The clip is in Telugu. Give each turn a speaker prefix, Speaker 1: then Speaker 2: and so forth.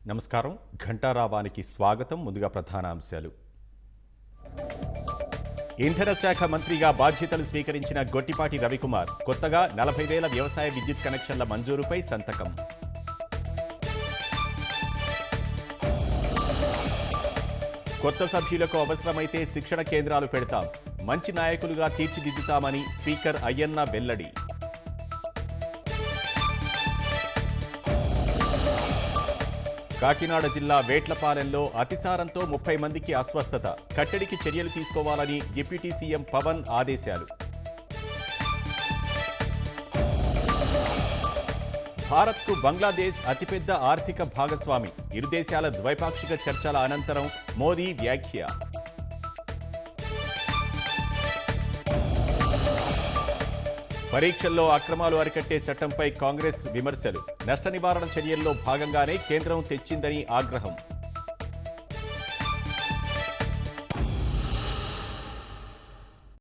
Speaker 1: నమస్కారం. ఘంటారావానికి స్వాగతం. ముందుగా ప్రధాన అంశాలు. ఇంధన శాఖ మంత్రిగా బాధ్యతలు స్వీకరించిన గొట్టిపాటి రవికుమార్ కొత్తగా 40,000 వ్యవసాయ విద్యుత్ కనెక్షన్ల మంజూరుపై సంతకం. కొత్త సభ్యులకు అవసరమైతే శిక్షణ కేంద్రాలు పెడతాం, మంచి నాయకులుగా తీర్చిదిద్దుతామని స్పీకర్ అయ్యన్న వెల్లడి. కాకినాడ జిల్లా వేట్లపాలెంలో అతిసారంతో 30 మందికి అస్వస్థత, కట్టడికి చర్యలు తీసుకోవాలని డిప్యూటీ సీఎం పవన్ ఆదేశాలు. భారత్కు బంగ్లాదేశ్ అతిపెద్ద ఆర్థిక భాగస్వామి, ఇరు దేశాల ద్వైపాక్షిక చర్చల అనంతరం మోదీ వ్యాఖ్య. పరీక్షల్లో అక్రమాలు అరికట్టే చట్టంపై కాంగ్రెస్ విమర్శలు, నష్ట నివారణ చర్యల్లో భాగంగానే కేంద్రం తెచ్చిందని ఆగ్రహం.